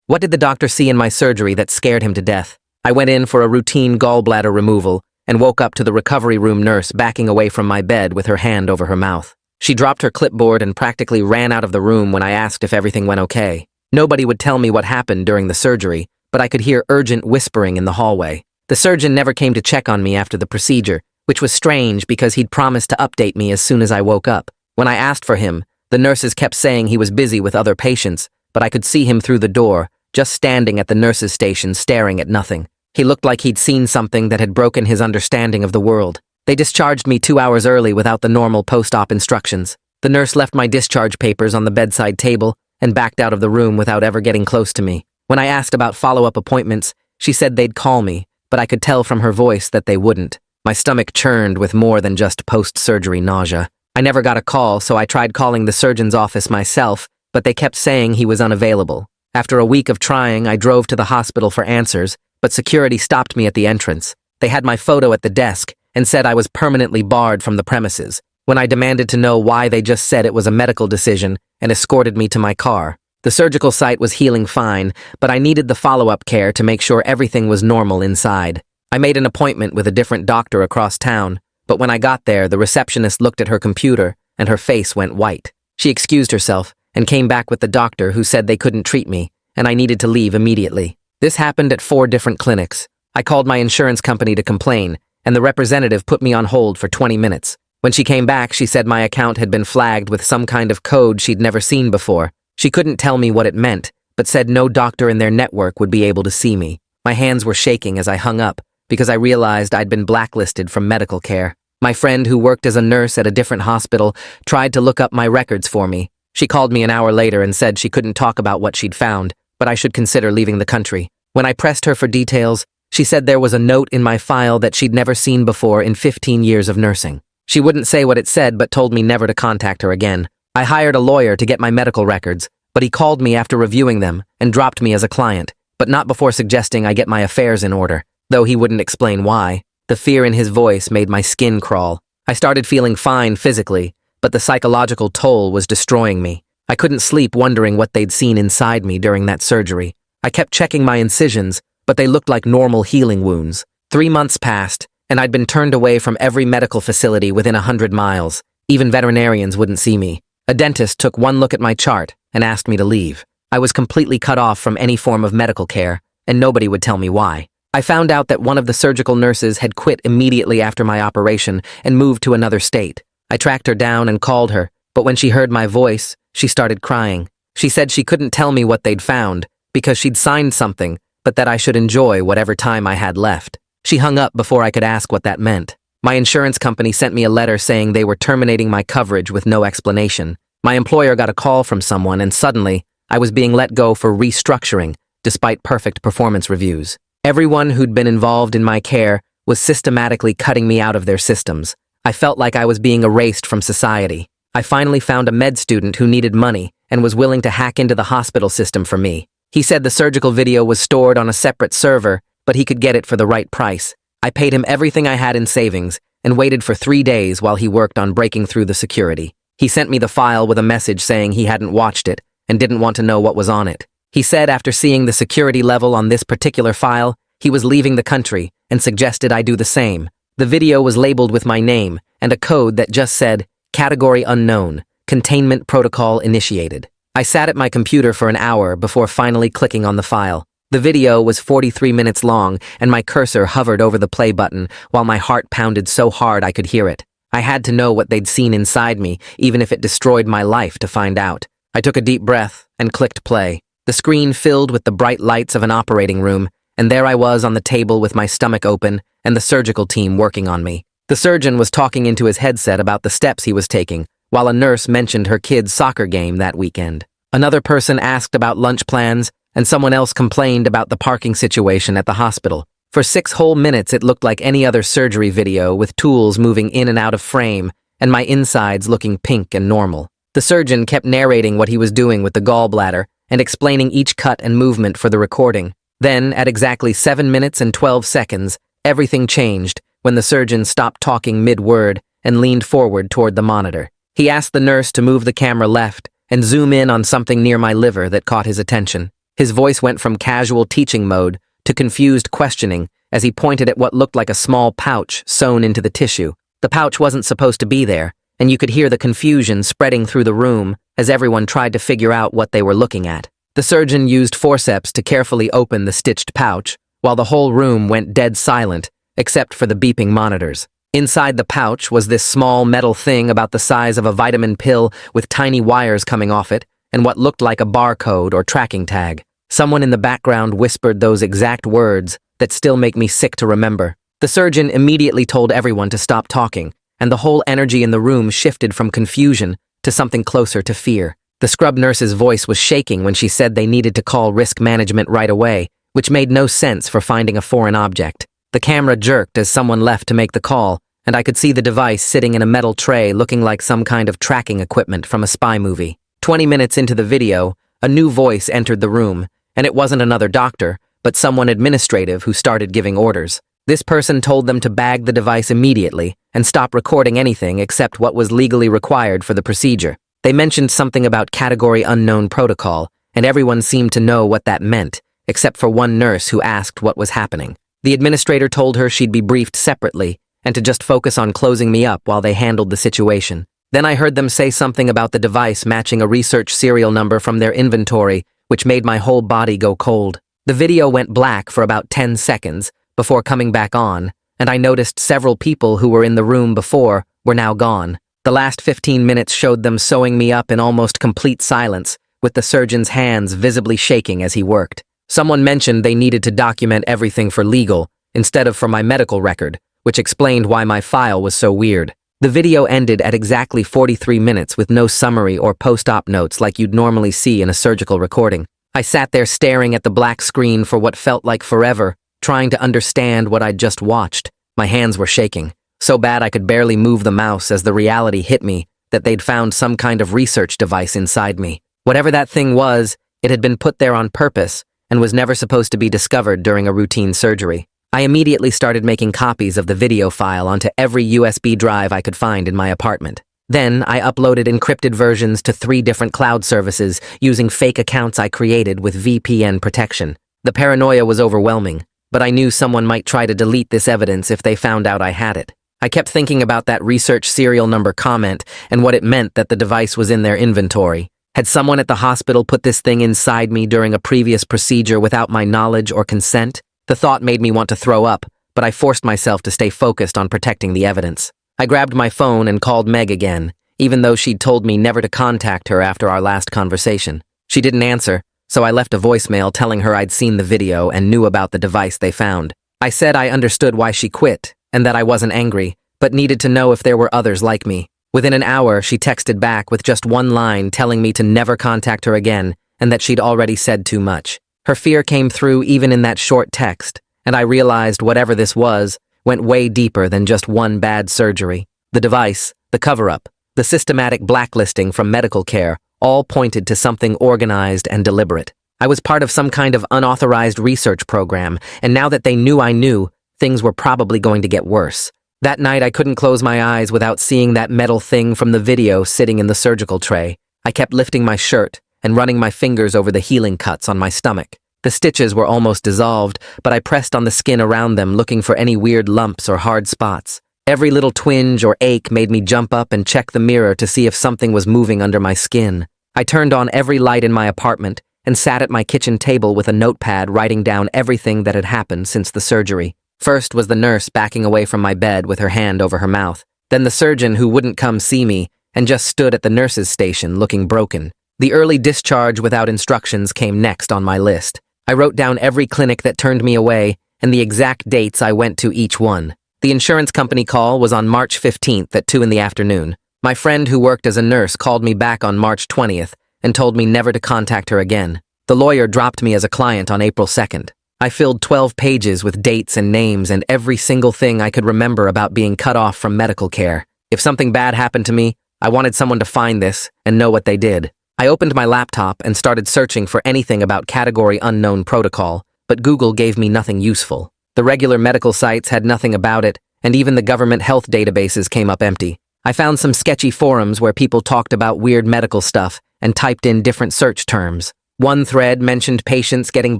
What did the doctor see in my surgery that scared him to death? I went in for a routine gallbladder removal and woke up to the recovery room nurse backing away from my bed with her hand over her mouth. She dropped her clipboard and practically ran out of the room when I asked if everything went okay. Nobody would tell me what happened during the surgery, but I could hear urgent whispering in the hallway. The surgeon never came to check on me after the procedure, which was strange because he'd promised to update me as soon as I woke up. When I asked for him, the nurses kept saying he was busy with other patients, but I could see him through the door, just standing at the nurses' station staring at nothing. He looked like he'd seen something that had broken his understanding of the world. They discharged me 2 hours early without the normal post-op instructions. The nurse left my discharge papers on the bedside table and backed out of the room without ever getting close to me. When I asked about follow-up appointments, she said they'd call me, but I could tell from her voice that they wouldn't. My stomach churned with more than just post-surgery nausea. I never got a call, so I tried calling the surgeon's office myself, but they kept saying he was unavailable. After a week of trying, I drove to the hospital for answers, but security stopped me at the entrance. They had my photo at the desk and said I was permanently barred from the premises. When I demanded to know why, they just said it was a medical decision and escorted me to my car. The surgical site was healing fine, but I needed the follow-up care to make sure everything was normal inside. I made an appointment with a different doctor across town, but when I got there, the receptionist looked at her computer and her face went white. She excused herself and came back with the doctor, who said they couldn't treat me and I needed to leave immediately. This happened at 4 different clinics. I called my insurance company to complain, and the representative put me on hold for 20 minutes. When she came back, she said my account had been flagged with some kind of code she'd never seen before. She couldn't tell me what it meant, but said no doctor in their network would be able to see me. My hands were shaking as I hung up, because I realized I'd been blacklisted from medical care. My friend, who worked as a nurse at a different hospital, tried to look up my records for me. She called me an hour later and said she couldn't talk about what she'd found, but I should consider leaving the country. When I pressed her for details, she said there was a note in my file that she'd never seen before in 15 years of nursing. She wouldn't say what it said, but told me never to contact her again. I hired a lawyer to get my medical records, but he called me after reviewing them and dropped me as a client, but not before suggesting I get my affairs in order, though he wouldn't explain why. The fear in his voice made my skin crawl. I started feeling fine physically, but the psychological toll was destroying me. I couldn't sleep, wondering what they'd seen inside me during that surgery. I kept checking my incisions, but they looked like normal healing wounds. 3 months passed, and I'd been turned away from every medical facility within 100 miles. Even veterinarians wouldn't see me. A dentist took one look at my chart and asked me to leave. I was completely cut off from any form of medical care, and nobody would tell me why. I found out that one of the surgical nurses had quit immediately after my operation and moved to another state. I tracked her down and called her, but when she heard my voice, she started crying. She said she couldn't tell me what they'd found because she'd signed something, but that I should enjoy whatever time I had left. She hung up before I could ask what that meant. My insurance company sent me a letter saying they were terminating my coverage with no explanation. My employer got a call from someone, and suddenly, I was being let go for restructuring, despite perfect performance reviews. Everyone who'd been involved in my care was systematically cutting me out of their systems. I felt like I was being erased from society. I finally found a med student who needed money and was willing to hack into the hospital system for me. He said the surgical video was stored on a separate server, but he could get it for the right price. I paid him everything I had in savings and waited for 3 days while he worked on breaking through the security. He sent me the file with a message saying he hadn't watched it and didn't want to know what was on it. He said after seeing the security level on this particular file, he was leaving the country and suggested I do the same. The video was labeled with my name and a code that just said, "Category unknown, containment protocol initiated." I sat at my computer for an hour before finally clicking on the file. The video was 43 minutes long, and my cursor hovered over the play button while my heart pounded so hard I could hear it. I had to know what they'd seen inside me, even if it destroyed my life to find out. I took a deep breath and clicked play. The screen filled with the bright lights of an operating room, and there I was on the table with my stomach open and the surgical team working on me. The surgeon was talking into his headset about the steps he was taking, while a nurse mentioned her kid's soccer game that weekend. Another person asked about lunch plans, and someone else complained about the parking situation at the hospital. For 6 whole minutes, it looked like any other surgery video, with tools moving in and out of frame, and my insides looking pink and normal. The surgeon kept narrating what he was doing with the gallbladder and explaining each cut and movement for the recording. Then, at exactly 7 minutes and 12 seconds, everything changed when the surgeon stopped talking mid-word and leaned forward toward the monitor. He asked the nurse to move the camera left and zoom in on something near my liver that caught his attention. His voice went from casual teaching mode to confused questioning as he pointed at what looked like a small pouch sewn into the tissue. The pouch wasn't supposed to be there, and you could hear the confusion spreading through the room as everyone tried to figure out what they were looking at. The surgeon used forceps to carefully open the stitched pouch, while the whole room went dead silent, except for the beeping monitors. Inside the pouch was this small metal thing about the size of a vitamin pill with tiny wires coming off it, and what looked like a barcode or tracking tag. Someone in the background whispered those exact words that still make me sick to remember. The surgeon immediately told everyone to stop talking, and the whole energy in the room shifted from confusion to something closer to fear. The scrub nurse's voice was shaking when she said they needed to call risk management right away, which made no sense for finding a foreign object. The camera jerked as someone left to make the call, and I could see the device sitting in a metal tray looking like some kind of tracking equipment from a spy movie. 20 minutes into the video, a new voice entered the room, and it wasn't another doctor, but someone administrative who started giving orders. This person told them to bag the device immediately and stop recording anything except what was legally required for the procedure. They mentioned something about category unknown protocol, and everyone seemed to know what that meant, except for one nurse who asked what was happening. The administrator told her she'd be briefed separately and to just focus on closing me up while they handled the situation. Then I heard them say something about the device matching a research serial number from their inventory, which made my whole body go cold. The video went black for about 10 seconds before coming back on, and I noticed several people who were in the room before were now gone. The last 15 minutes showed them sewing me up in almost complete silence, with the surgeon's hands visibly shaking as he worked. Someone mentioned they needed to document everything for legal, instead of for my medical record, which explained why my file was so weird. The video ended at exactly 43 minutes with no summary or post-op notes like you'd normally see in a surgical recording. I sat there staring at the black screen for what felt like forever, trying to understand what I'd just watched. My hands were shaking, so bad I could barely move the mouse as the reality hit me that they'd found some kind of research device inside me. Whatever that thing was, it had been put there on purpose and was never supposed to be discovered during a routine surgery. I immediately started making copies of the video file onto every USB drive I could find in my apartment. Then I uploaded encrypted versions to 3 different cloud services using fake accounts I created with VPN protection. The paranoia was overwhelming, but I knew someone might try to delete this evidence if they found out I had it. I kept thinking about that research serial number comment and what it meant that the device was in their inventory. Had someone at the hospital put this thing inside me during a previous procedure without my knowledge or consent? The thought made me want to throw up, but I forced myself to stay focused on protecting the evidence. I grabbed my phone and called Meg again, even though she'd told me never to contact her after our last conversation. She didn't answer, so I left a voicemail telling her I'd seen the video and knew about the device they found. I said I understood why she quit, and that I wasn't angry, but needed to know if there were others like me. Within an hour, she texted back with just one line telling me to never contact her again, and that she'd already said too much. Her fear came through even in that short text, and I realized whatever this was went way deeper than just one bad surgery. The device, the cover-up, the systematic blacklisting from medical care all pointed to something organized and deliberate. I was part of some kind of unauthorized research program, and now that they knew I knew, things were probably going to get worse. That night I couldn't close my eyes without seeing that metal thing from the video sitting in the surgical tray. I kept lifting my shirt and running my fingers over the healing cuts on my stomach. The stitches were almost dissolved, but I pressed on the skin around them looking for any weird lumps or hard spots. Every little twinge or ache made me jump up and check the mirror to see if something was moving under my skin. I turned on every light in my apartment and sat at my kitchen table with a notepad writing down everything that had happened since the surgery. First was the nurse backing away from my bed with her hand over her mouth. Then the surgeon who wouldn't come see me and just stood at the nurse's station looking broken. The early discharge without instructions came next on my list. I wrote down every clinic that turned me away and the exact dates I went to each one. The insurance company call was on March 15th at 2 in the afternoon. My friend who worked as a nurse called me back on March 20th and told me never to contact her again. The lawyer dropped me as a client on April 2nd. I filled 12 pages with dates and names and every single thing I could remember about being cut off from medical care. If something bad happened to me, I wanted someone to find this and know what they did. I opened my laptop and started searching for anything about category unknown protocol, but Google gave me nothing useful. The regular medical sites had nothing about it, and even the government health databases came up empty. I found some sketchy forums where people talked about weird medical stuff and typed in different search terms. One thread mentioned patients getting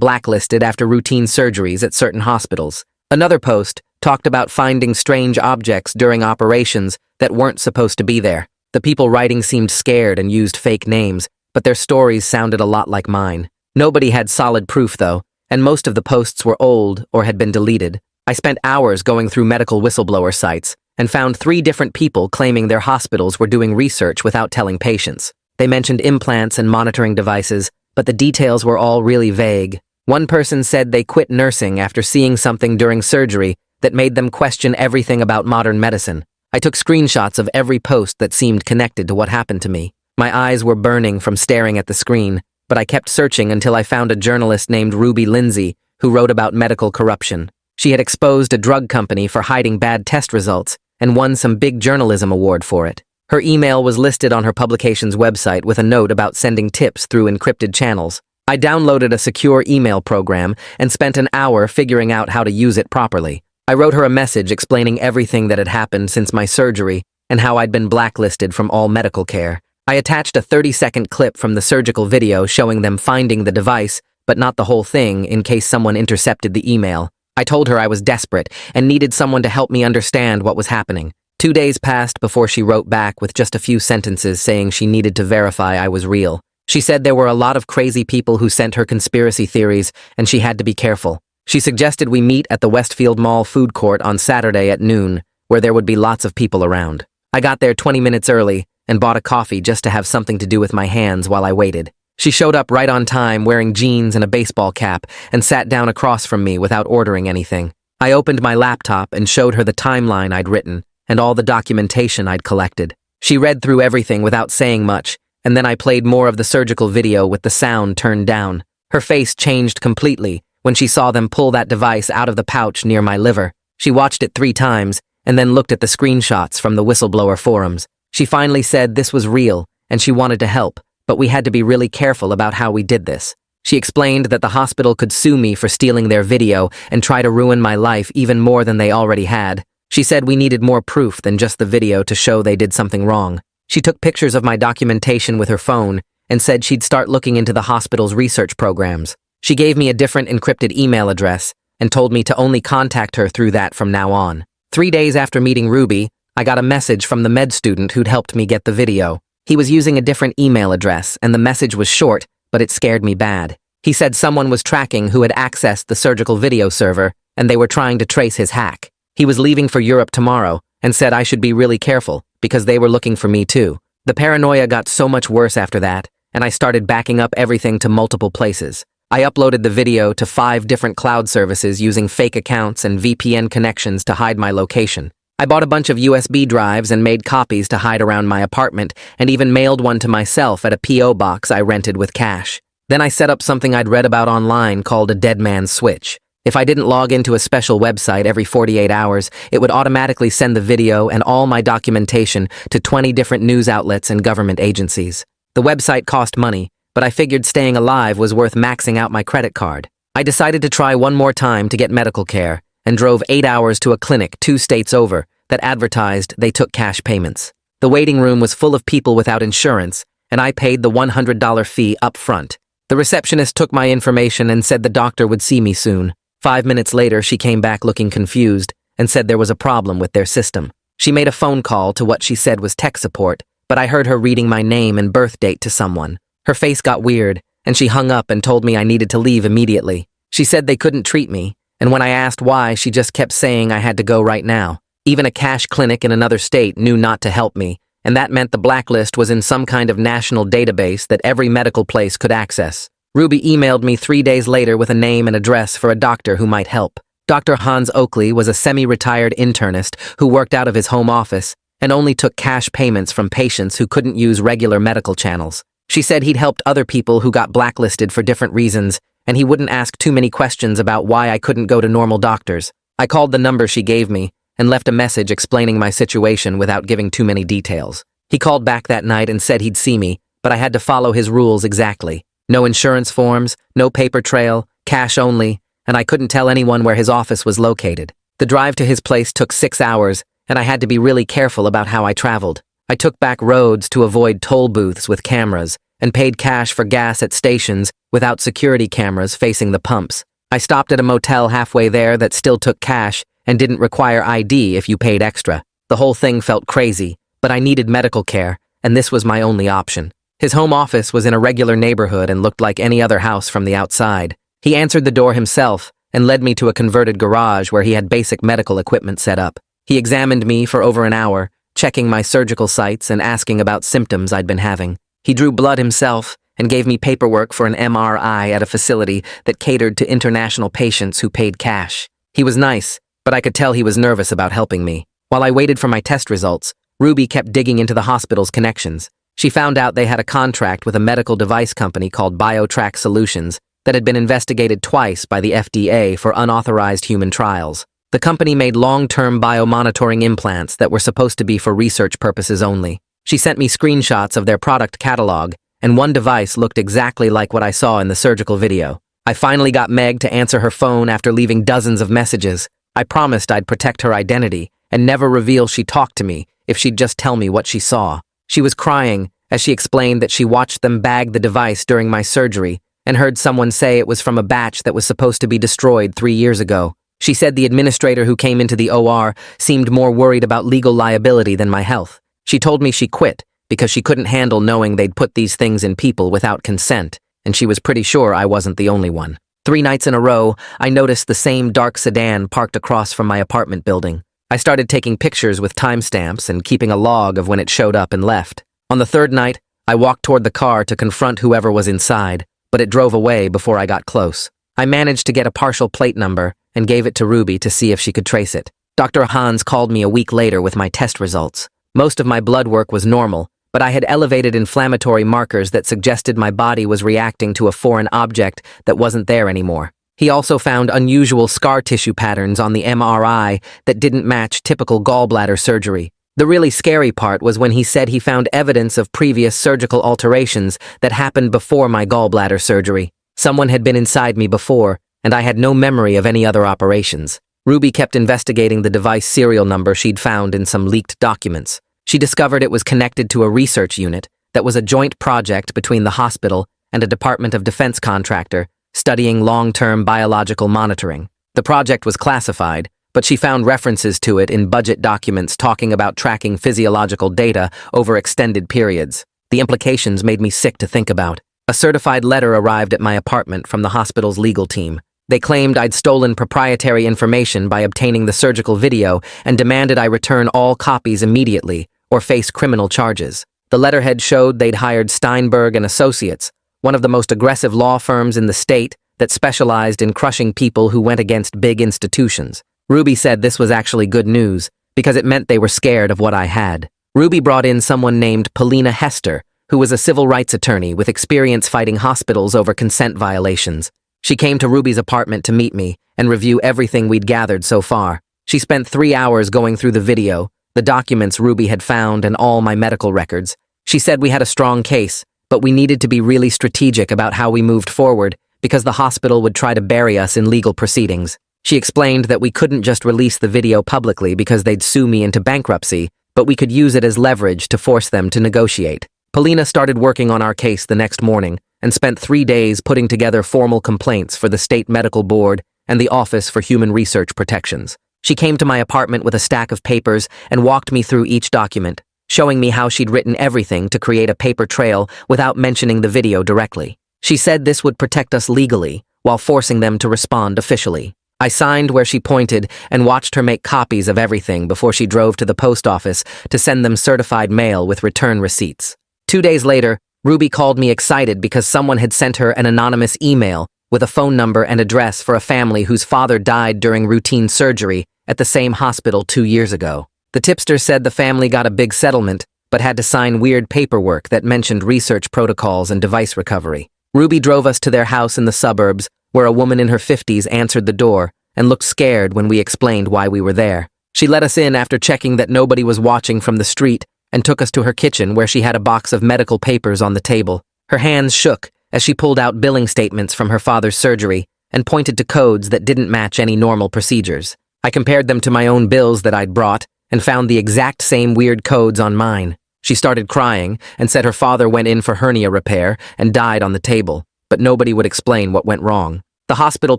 blacklisted after routine surgeries at certain hospitals. Another post talked about finding strange objects during operations that weren't supposed to be there. The people writing seemed scared and used fake names, but their stories sounded a lot like mine. Nobody had solid proof, though, and most of the posts were old or had been deleted. I spent hours going through medical whistleblower sites and found 3 different people claiming their hospitals were doing research without telling patients. They mentioned implants and monitoring devices, but the details were all really vague. One person said they quit nursing after seeing something during surgery that made them question everything about modern medicine. I took screenshots of every post that seemed connected to what happened to me. My eyes were burning from staring at the screen, but I kept searching until I found a journalist named Ruby Lindsay who wrote about medical corruption. She had exposed a drug company for hiding bad test results and won some big journalism award for it. Her email was listed on her publication's website with a note about sending tips through encrypted channels. I downloaded a secure email program and spent an hour figuring out how to use it properly. I wrote her a message explaining everything that had happened since my surgery and how I'd been blacklisted from all medical care. I attached a 30-second clip from the surgical video showing them finding the device, but not the whole thing in case someone intercepted the email. I told her I was desperate and needed someone to help me understand what was happening. 2 days passed before she wrote back with just a few sentences saying she needed to verify I was real. She said there were a lot of crazy people who sent her conspiracy theories and she had to be careful. She suggested we meet at the Westfield Mall food court on Saturday at noon, where there would be lots of people around. I got there 20 minutes early and bought a coffee just to have something to do with my hands while I waited. She showed up right on time wearing jeans and a baseball cap and sat down across from me without ordering anything. I opened my laptop and showed her the timeline I'd written and all the documentation I'd collected. She read through everything without saying much, and then I played more of the surgical video with the sound turned down. Her face changed completely when she saw them pull that device out of the pouch near my liver. She watched it 3 times and then looked at the screenshots from the whistleblower forums. She finally said this was real and she wanted to help, but we had to be really careful about how we did this. She explained that the hospital could sue me for stealing their video and try to ruin my life even more than they already had. She said we needed more proof than just the video to show they did something wrong. She took pictures of my documentation with her phone and said she'd start looking into the hospital's research programs. She gave me a different encrypted email address and told me to only contact her through that from now on. 3 days after meeting Ruby, I got a message from the med student who'd helped me get the video. He was using a different email address, and the message was short, but it scared me bad. He said someone was tracking who had accessed the surgical video server, and they were trying to trace his hack. He was leaving for Europe tomorrow, and said I should be really careful, because they were looking for me too. The paranoia got so much worse after that, and I started backing up everything to multiple places. I uploaded the video to 5 different cloud services using fake accounts and VPN connections to hide my location. I bought a bunch of USB drives and made copies to hide around my apartment, and even mailed one to myself at a P.O. box I rented with cash. Then I set up something I'd read about online called a dead man's switch. If I didn't log into a special website every 48 hours, it would automatically send the video and all my documentation to 20 different news outlets and government agencies. The website cost money, but I figured staying alive was worth maxing out my credit card. I decided to try one more time to get medical care and drove 8 hours to a clinic 2 states over that advertised they took cash payments. The waiting room was full of people without insurance, and I paid the $100 fee up front. The receptionist took my information and said the doctor would see me soon. 5 minutes later, she came back looking confused and said there was a problem with their system. She made a phone call to what she said was tech support, but I heard her reading my name and birth date to someone. Her face got weird, and she hung up and told me I needed to leave immediately. She said they couldn't treat me, and when I asked why, she just kept saying I had to go right now. Even a cash clinic in another state knew not to help me, and that meant the blacklist was in some kind of national database that every medical place could access. Ruby emailed me 3 days later with a name and address for a doctor who might help. Dr. Hans Oakley was a semi-retired internist who worked out of his home office and only took cash payments from patients who couldn't use regular medical channels. She said he'd helped other people who got blacklisted for different reasons, and he wouldn't ask too many questions about why I couldn't go to normal doctors. I called the number she gave me and left a message explaining my situation without giving too many details. He called back that night and said he'd see me, but I had to follow his rules exactly. No insurance forms, no paper trail, cash only, and I couldn't tell anyone where his office was located. The drive to his place took 6 hours, and I had to be really careful about how I traveled. I took back roads to avoid toll booths with cameras, and paid cash for gas at stations without security cameras facing the pumps. I stopped at a motel halfway there that still took cash and didn't require ID if you paid extra. The whole thing felt crazy, but I needed medical care, and this was my only option. His home office was in a regular neighborhood and looked like any other house from the outside. He answered the door himself and led me to a converted garage where he had basic medical equipment set up. He examined me for over an hour, checking my surgical sites and asking about symptoms I'd been having. He drew blood himself and gave me paperwork for an MRI at a facility that catered to international patients who paid cash. He was nice, but I could tell he was nervous about helping me. While I waited for my test results, Ruby kept digging into the hospital's connections. She found out they had a contract with a medical device company called BioTrack Solutions that had been investigated twice by the FDA for unauthorized human trials. The company made long-term biomonitoring implants that were supposed to be for research purposes only. She sent me screenshots of their product catalog, and one device looked exactly like what I saw in the surgical video. I finally got Meg to answer her phone after leaving dozens of messages. I promised I'd protect her identity and never reveal she talked to me if she'd just tell me what she saw. She was crying as she explained that she watched them bag the device during my surgery and heard someone say it was from a batch that was supposed to be destroyed 3 years ago. She said the administrator who came into the OR seemed more worried about legal liability than my health. She told me she quit because she couldn't handle knowing they'd put these things in people without consent, and she was pretty sure I wasn't the only one. 3 nights in a row, I noticed the same dark sedan parked across from my apartment building. I started taking pictures with timestamps and keeping a log of when it showed up and left. On the 3rd night, I walked toward the car to confront whoever was inside, but it drove away before I got close. I managed to get a partial plate number and gave it to Ruby to see if she could trace it. Dr. Hans called me a week later with my test results. Most of my blood work was normal, but I had elevated inflammatory markers that suggested my body was reacting to a foreign object that wasn't there anymore. He also found unusual scar tissue patterns on the MRI that didn't match typical gallbladder surgery. The really scary part was when he said he found evidence of previous surgical alterations that happened before my gallbladder surgery. Someone had been inside me before, and I had no memory of any other operations. Ruby kept investigating the device serial number she'd found in some leaked documents. She discovered it was connected to a research unit that was a joint project between the hospital and a Department of Defense contractor studying long-term biological monitoring. The project was classified, but she found references to it in budget documents talking about tracking physiological data over extended periods. The implications made me sick to think about. A certified letter arrived at my apartment from the hospital's legal team. They claimed I'd stolen proprietary information by obtaining the surgical video and demanded I return all copies immediately or face criminal charges. The letterhead showed they'd hired Steinberg and Associates, one of the most aggressive law firms in the state that specialized in crushing people who went against big institutions. Ruby said this was actually good news because it meant they were scared of what I had. Ruby brought in someone named Polina Hester, who was a civil rights attorney with experience fighting hospitals over consent violations. She came to Ruby's apartment to meet me and review everything we'd gathered so far. She spent 3 hours going through the video, the documents Ruby had found, and all my medical records. She said we had a strong case, but we needed to be really strategic about how we moved forward because the hospital would try to bury us in legal proceedings. She explained that we couldn't just release the video publicly because they'd sue me into bankruptcy, but we could use it as leverage to force them to negotiate. Polina started working on our case the next morning and spent 3 days putting together formal complaints for the State Medical Board and the Office for Human Research Protections. She came to my apartment with a stack of papers and walked me through each document, showing me how she'd written everything to create a paper trail without mentioning the video directly. She said this would protect us legally while forcing them to respond officially. I signed where she pointed and watched her make copies of everything before she drove to the post office to send them certified mail with return receipts. 2 days later, Ruby called me excited because someone had sent her an anonymous email with a phone number and address for a family whose father died during routine surgery at the same hospital 2 years ago. The tipster said the family got a big settlement, but had to sign weird paperwork that mentioned research protocols and device recovery. Ruby drove us to their house in the suburbs, where a woman in her 50s answered the door and looked scared when we explained why we were there. She let us in after checking that nobody was watching from the street and took us to her kitchen where she had a box of medical papers on the table. Her hands shook as she pulled out billing statements from her father's surgery and pointed to codes that didn't match any normal procedures. I compared them to my own bills that I'd brought and found the exact same weird codes on mine. She started crying and said her father went in for hernia repair and died on the table, but nobody would explain what went wrong. The hospital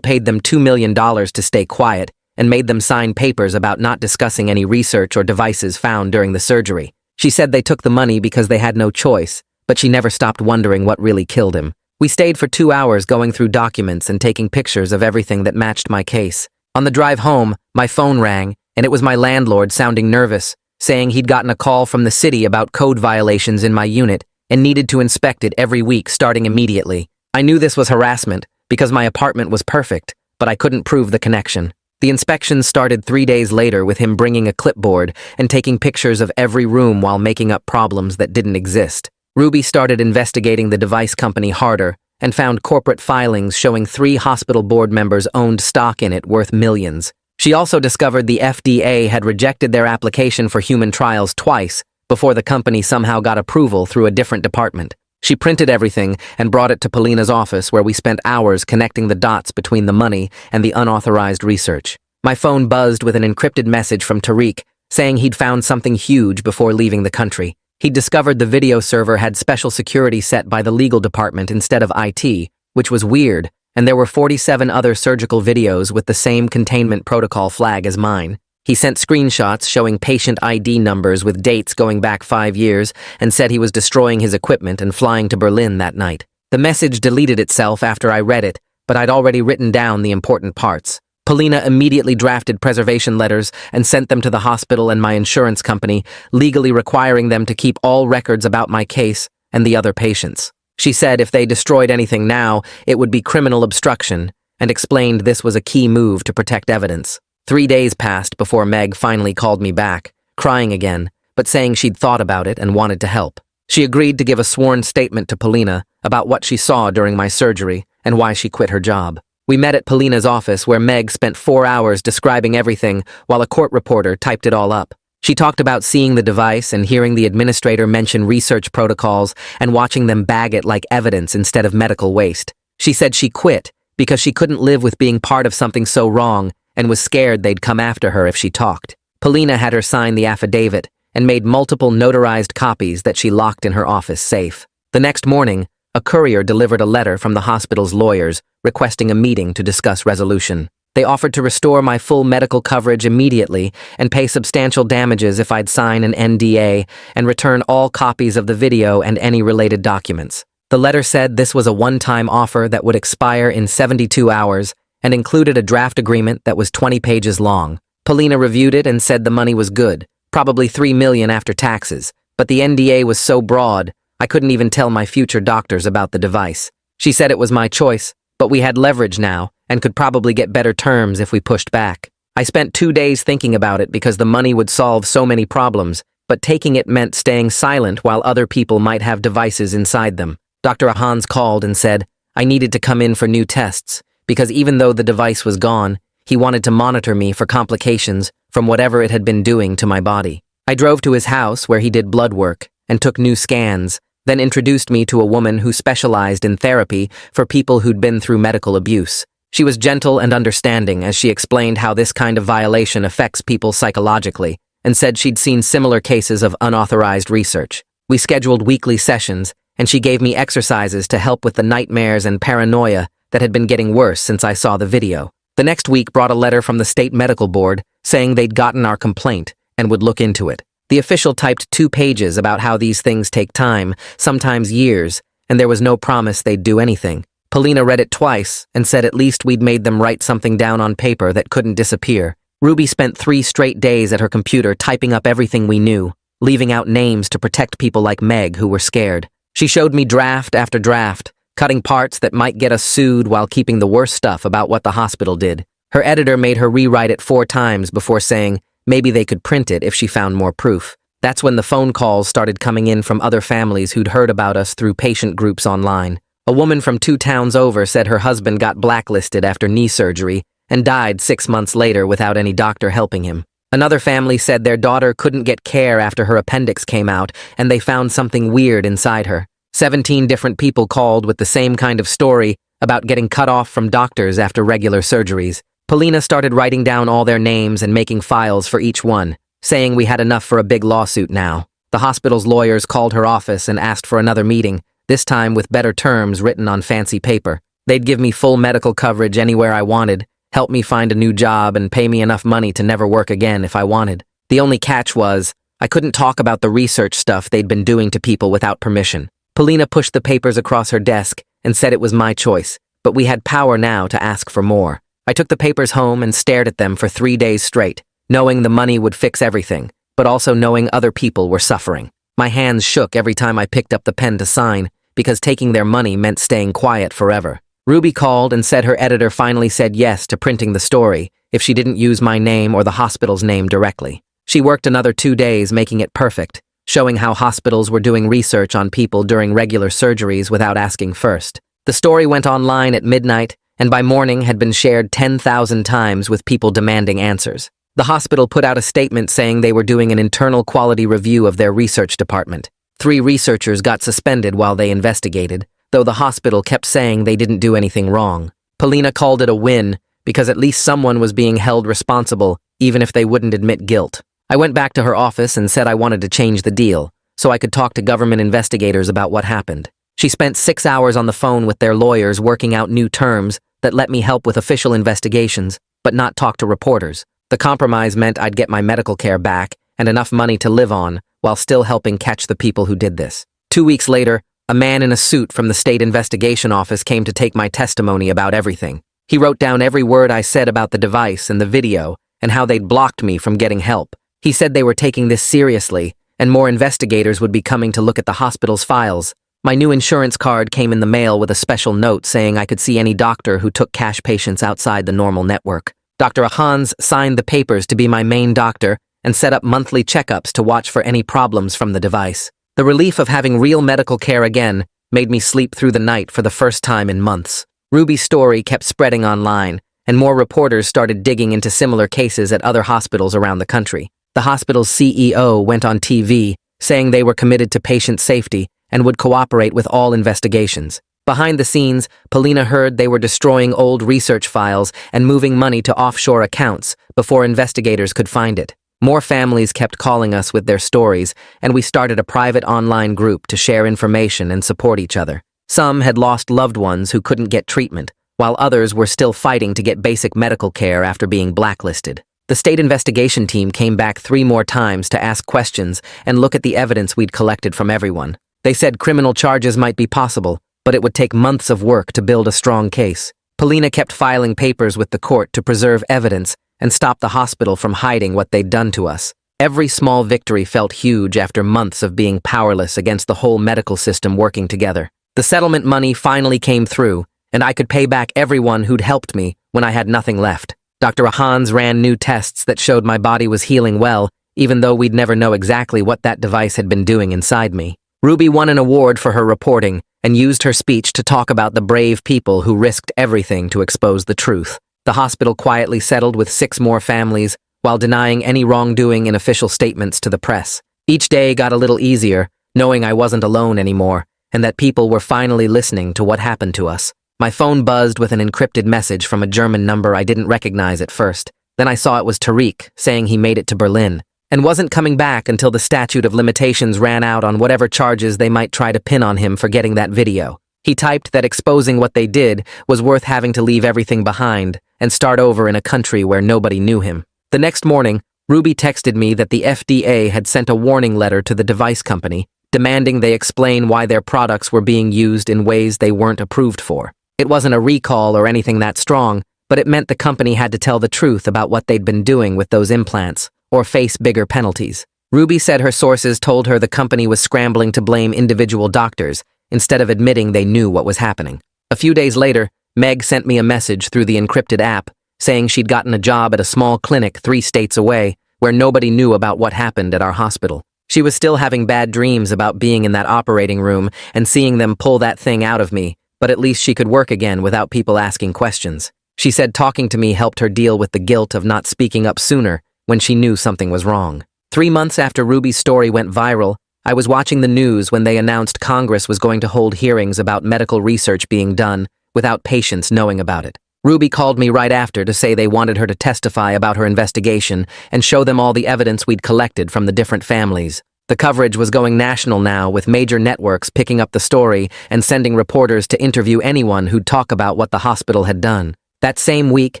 paid them $2 million to stay quiet and made them sign papers about not discussing any research or devices found during the surgery. She said they took the money because they had no choice, but she never stopped wondering what really killed him. We stayed for 2 hours going through documents and taking pictures of everything that matched my case. On the drive home, my phone rang, and it was my landlord sounding nervous, saying he'd gotten a call from the city about code violations in my unit and needed to inspect it every week starting immediately. I knew this was harassment because my apartment was perfect, but I couldn't prove the connection. The inspections started 3 days later with him bringing a clipboard and taking pictures of every room while making up problems that didn't exist. Ruby started investigating the device company harder and found corporate filings showing 3 hospital board members owned stock in it worth millions. She also discovered the FDA had rejected their application for human trials twice before the company somehow got approval through a different department. She printed everything and brought it to Polina's office where we spent hours connecting the dots between the money and the unauthorized research. My phone buzzed with an encrypted message from Tariq saying he'd found something huge before leaving the country. He'd discovered the video server had special security set by the legal department instead of IT, which was weird, and there were 47 other surgical videos with the same containment protocol flag as mine. He sent screenshots showing patient ID numbers with dates going back 5 years and said he was destroying his equipment and flying to Berlin that night. The message deleted itself after I read it, but I'd already written down the important parts. Polina immediately drafted preservation letters and sent them to the hospital and my insurance company, legally requiring them to keep all records about my case and the other patients. She said if they destroyed anything now, it would be criminal obstruction, and explained this was a key move to protect evidence. 3 days passed before Meg finally called me back, crying again, but saying she'd thought about it and wanted to help. She agreed to give a sworn statement to Polina about what she saw during my surgery and why she quit her job. We met at Polina's office where Meg spent 4 hours describing everything while a court reporter typed it all up. She talked about seeing the device and hearing the administrator mention research protocols and watching them bag it like evidence instead of medical waste. She said she quit because she couldn't live with being part of something so wrong and was scared they'd come after her if she talked. Polina had her sign the affidavit and made multiple notarized copies that she locked in her office safe. The next morning, a courier delivered a letter from the hospital's lawyers requesting a meeting to discuss resolution. They offered to restore my full medical coverage immediately and pay substantial damages if I'd sign an NDA and return all copies of the video and any related documents. The letter said this was a one-time offer that would expire in 72 hours and included a draft agreement that was 20 pages long. Polina reviewed it and said the money was good, probably $3 million after taxes, but the NDA was so broad, I couldn't even tell my future doctors about the device. She said it was my choice, but we had leverage now and could probably get better terms if we pushed back. I spent 2 days thinking about it because the money would solve so many problems, but taking it meant staying silent while other people might have devices inside them. Dr. Hans called and said I needed to come in for new tests, because even though the device was gone, he wanted to monitor me for complications from whatever it had been doing to my body. I drove to his house where he did blood work and took new scans, then introduced me to a woman who specialized in therapy for people who'd been through medical abuse. She was gentle and understanding as she explained how this kind of violation affects people psychologically and said she'd seen similar cases of unauthorized research. We scheduled weekly sessions, and she gave me exercises to help with the nightmares and paranoia that had been getting worse since I saw the video. The next week brought a letter from the state medical board saying they'd gotten our complaint and would look into it. The official typed 2 pages about how these things take time, sometimes years, and there was no promise they'd do anything. Polina read it twice and said at least we'd made them write something down on paper that couldn't disappear. Ruby spent 3 straight days at her computer typing up everything we knew, leaving out names to protect people like Meg who were scared. She showed me draft after draft, cutting parts that might get us sued while keeping the worst stuff about what the hospital did. Her editor made her rewrite it 4 times before saying maybe they could print it if she found more proof. That's when the phone calls started coming in from other families who'd heard about us through patient groups online. A woman from 2 towns over said her husband got blacklisted after knee surgery and died 6 months later without any doctor helping him. Another family said their daughter couldn't get care after her appendix came out and they found something weird inside her. 17 different people called with the same kind of story about getting cut off from doctors after regular surgeries. Polina started writing down all their names and making files for each one, saying we had enough for a big lawsuit now. The hospital's lawyers called her office and asked for another meeting, this time with better terms written on fancy paper. They'd give me full medical coverage anywhere I wanted, help me find a new job, and pay me enough money to never work again if I wanted. The only catch was, I couldn't talk about the research stuff they'd been doing to people without permission. Polina pushed the papers across her desk and said it was my choice, but we had power now to ask for more. I took the papers home and stared at them for 3 days straight, knowing the money would fix everything, but also knowing other people were suffering. My hands shook every time I picked up the pen to sign, because taking their money meant staying quiet forever. Ruby called and said her editor finally said yes to printing the story if she didn't use my name or the hospital's name directly. She worked another 2 days making it perfect, showing how hospitals were doing research on people during regular surgeries without asking first. The story went online at midnight, and by morning had been shared 10,000 times with people demanding answers. The hospital put out a statement saying they were doing an internal quality review of their research department. 3 researchers got suspended while they investigated, though the hospital kept saying they didn't do anything wrong. Polina called it a win, because at least someone was being held responsible, even if they wouldn't admit guilt. I went back to her office and said I wanted to change the deal, so I could talk to government investigators about what happened. She spent 6 hours on the phone with their lawyers working out new terms that let me help with official investigations, but not talk to reporters. The compromise meant I'd get my medical care back and enough money to live on, while still helping catch the people who did this. 2 weeks later, a man in a suit from the state investigation office came to take my testimony about everything. He wrote down every word I said about the device and the video, and how they'd blocked me from getting help. He said they were taking this seriously, and more investigators would be coming to look at the hospital's files. My new insurance card came in the mail with a special note saying I could see any doctor who took cash patients outside the normal network. Dr. Ahans signed the papers to be my main doctor and set up monthly checkups to watch for any problems from the device. The relief of having real medical care again made me sleep through the night for the first time in months. Ruby's story kept spreading online, and more reporters started digging into similar cases at other hospitals around the country. The hospital's CEO went on TV, saying they were committed to patient safety and would cooperate with all investigations. Behind the scenes, Polina heard they were destroying old research files and moving money to offshore accounts before investigators could find it. More families kept calling us with their stories, and we started a private online group to share information and support each other. Some had lost loved ones who couldn't get treatment, while others were still fighting to get basic medical care after being blacklisted. The state investigation team came back 3 more times to ask questions and look at the evidence we'd collected from everyone. They said criminal charges might be possible, but it would take months of work to build a strong case. Polina kept filing papers with the court to preserve evidence and stop the hospital from hiding what they'd done to us. Every small victory felt huge after months of being powerless against the whole medical system working together. The settlement money finally came through, and I could pay back everyone who'd helped me when I had nothing left. Dr. Ahans ran new tests that showed my body was healing well, even though we'd never know exactly what that device had been doing inside me. Ruby won an award for her reporting and used her speech to talk about the brave people who risked everything to expose the truth. The hospital quietly settled with 6 more families while denying any wrongdoing in official statements to the press. Each day got a little easier, knowing I wasn't alone anymore, and that people were finally listening to what happened to us. My phone buzzed with an encrypted message from a German number I didn't recognize at first. Then I saw it was Tariq, saying he made it to Berlin, and wasn't coming back until the statute of limitations ran out on whatever charges they might try to pin on him for getting that video. He typed that exposing what they did was worth having to leave everything behind and start over in a country where nobody knew him. The next morning, Ruby texted me that the FDA had sent a warning letter to the device company, demanding they explain why their products were being used in ways they weren't approved for. It wasn't a recall or anything that strong, but it meant the company had to tell the truth about what they'd been doing with those implants, or face bigger penalties. Ruby said her sources told her the company was scrambling to blame individual doctors, instead of admitting they knew what was happening. A few days later, Meg sent me a message through the encrypted app, saying she'd gotten a job at a small clinic 3 states away, where nobody knew about what happened at our hospital. She was still having bad dreams about being in that operating room and seeing them pull that thing out of me, but at least she could work again without people asking questions. She said talking to me helped her deal with the guilt of not speaking up sooner when she knew something was wrong. 3 months after Ruby's story went viral, I was watching the news when they announced Congress was going to hold hearings about medical research being done without patients knowing about it. Ruby called me right after to say they wanted her to testify about her investigation and show them all the evidence we'd collected from the different families. The coverage was going national now, with major networks picking up the story and sending reporters to interview anyone who'd talk about what the hospital had done. That same week,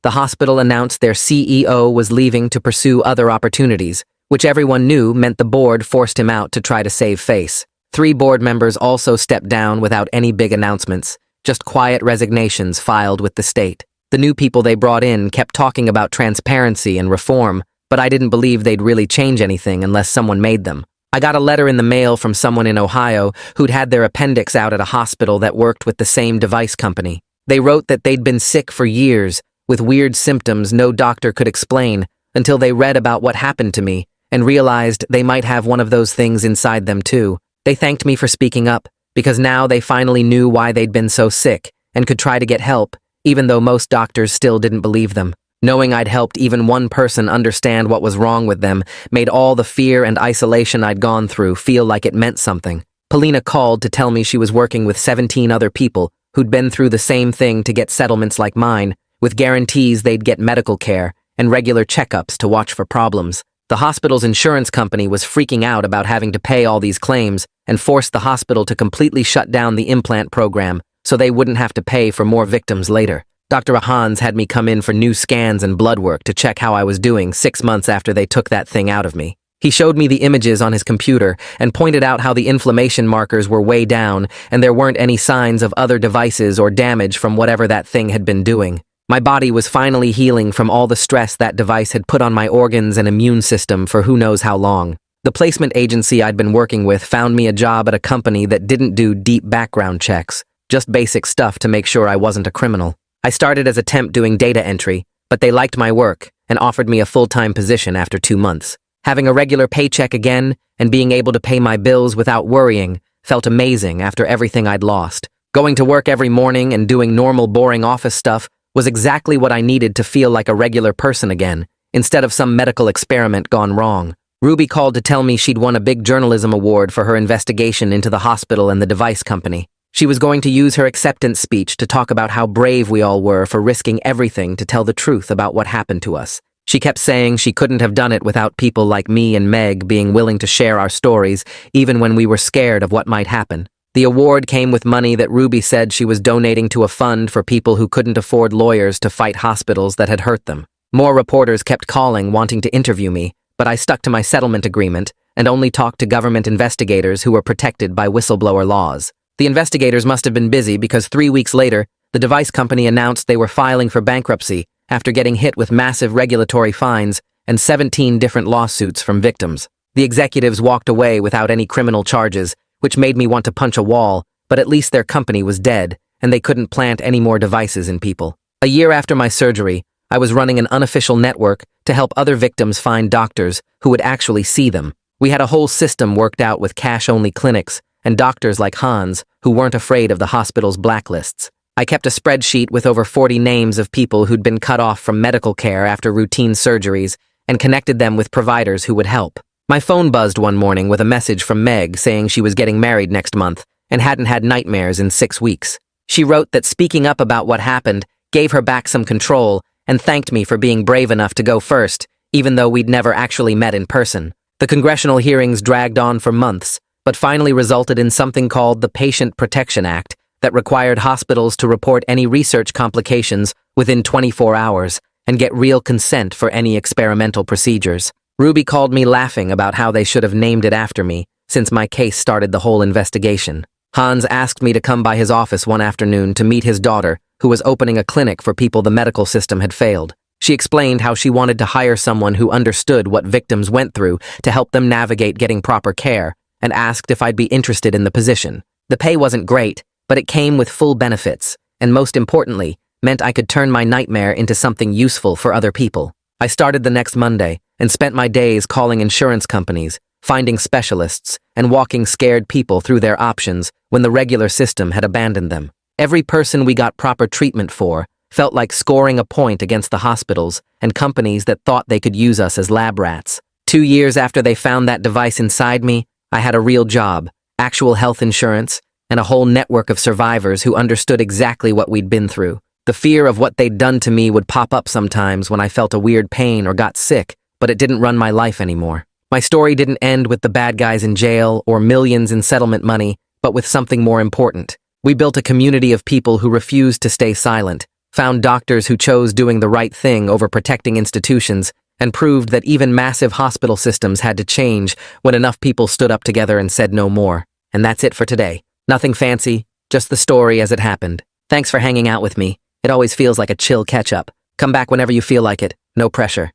the hospital announced their CEO was leaving to pursue other opportunities, which everyone knew meant the board forced him out to try to save face. 3 board members also stepped down without any big announcements, just quiet resignations filed with the state. The new people they brought in kept talking about transparency and reform, but I didn't believe they'd really change anything unless someone made them. I got a letter in the mail from someone in Ohio who'd had their appendix out at a hospital that worked with the same device company. They wrote that they'd been sick for years, with weird symptoms no doctor could explain, until they read about what happened to me and realized they might have one of those things inside them too. They thanked me for speaking up, because now they finally knew why they'd been so sick and could try to get help, even though most doctors still didn't believe them. Knowing I'd helped even one person understand what was wrong with them made all the fear and isolation I'd gone through feel like it meant something. Polina called to tell me she was working with 17 other people who'd been through the same thing to get settlements like mine, with guarantees they'd get medical care and regular checkups to watch for problems. The hospital's insurance company was freaking out about having to pay all these claims and forced the hospital to completely shut down the implant program so they wouldn't have to pay for more victims later. Dr. Hans had me come in for new scans and blood work to check how I was doing 6 months after they took that thing out of me. He showed me the images on his computer and pointed out how the inflammation markers were way down and there weren't any signs of other devices or damage from whatever that thing had been doing. My body was finally healing from all the stress that device had put on my organs and immune system for who knows how long. The placement agency I'd been working with found me a job at a company that didn't do deep background checks, just basic stuff to make sure I wasn't a criminal. I started as a temp doing data entry, but they liked my work and offered me a full-time position after 2 months. Having a regular paycheck again and being able to pay my bills without worrying felt amazing after everything I'd lost. Going to work every morning and doing normal, boring office stuff was exactly what I needed to feel like a regular person again, instead of some medical experiment gone wrong. Ruby called to tell me she'd won a big journalism award for her investigation into the hospital and the device company. She was going to use her acceptance speech to talk about how brave we all were for risking everything to tell the truth about what happened to us. She kept saying she couldn't have done it without people like me and Meg being willing to share our stories, even when we were scared of what might happen. The award came with money that Ruby said she was donating to a fund for people who couldn't afford lawyers to fight hospitals that had hurt them. More reporters kept calling, wanting to interview me, but I stuck to my settlement agreement and only talked to government investigators who were protected by whistleblower laws. The investigators must have been busy because 3 weeks later, the device company announced they were filing for bankruptcy after getting hit with massive regulatory fines and 17 different lawsuits from victims. The executives walked away without any criminal charges, which made me want to punch a wall, but at least their company was dead, and they couldn't plant any more devices in people. A year after my surgery, I was running an unofficial network to help other victims find doctors who would actually see them. We had a whole system worked out with cash-only clinics and doctors like Hans who weren't afraid of the hospital's blacklists. I kept a spreadsheet with over 40 names of people who'd been cut off from medical care after routine surgeries and connected them with providers who would help. My phone buzzed one morning with a message from Meg saying she was getting married next month and hadn't had nightmares in 6 weeks. She wrote that speaking up about what happened gave her back some control and thanked me for being brave enough to go first, even though we'd never actually met in person. The congressional hearings dragged on for months, but finally resulted in something called the Patient Protection Act that required hospitals to report any research complications within 24 hours and get real consent for any experimental procedures. Ruby called me laughing about how they should have named it after me, since my case started the whole investigation. Hans asked me to come by his office one afternoon to meet his daughter, who was opening a clinic for people the medical system had failed. She explained how she wanted to hire someone who understood what victims went through to help them navigate getting proper care, and asked if I'd be interested in the position. The pay wasn't great, but it came with full benefits, and most importantly, meant I could turn my nightmare into something useful for other people. I started the next Monday and spent my days calling insurance companies, finding specialists, and walking scared people through their options when the regular system had abandoned them. Every person we got proper treatment for felt like scoring a point against the hospitals and companies that thought they could use us as lab rats. 2 years after they found that device inside me, I had a real job, actual health insurance, and a whole network of survivors who understood exactly what we'd been through. The fear of what they'd done to me would pop up sometimes when I felt a weird pain or got sick, but it didn't run my life anymore. My story didn't end with the bad guys in jail or millions in settlement money, but with something more important. We built a community of people who refused to stay silent, found doctors who chose doing the right thing over protecting institutions, and proved that even massive hospital systems had to change when enough people stood up together and said no more. And that's it for today. Nothing fancy, just the story as it happened. Thanks for hanging out with me. It always feels like a chill catch-up. Come back whenever you feel like it. No pressure.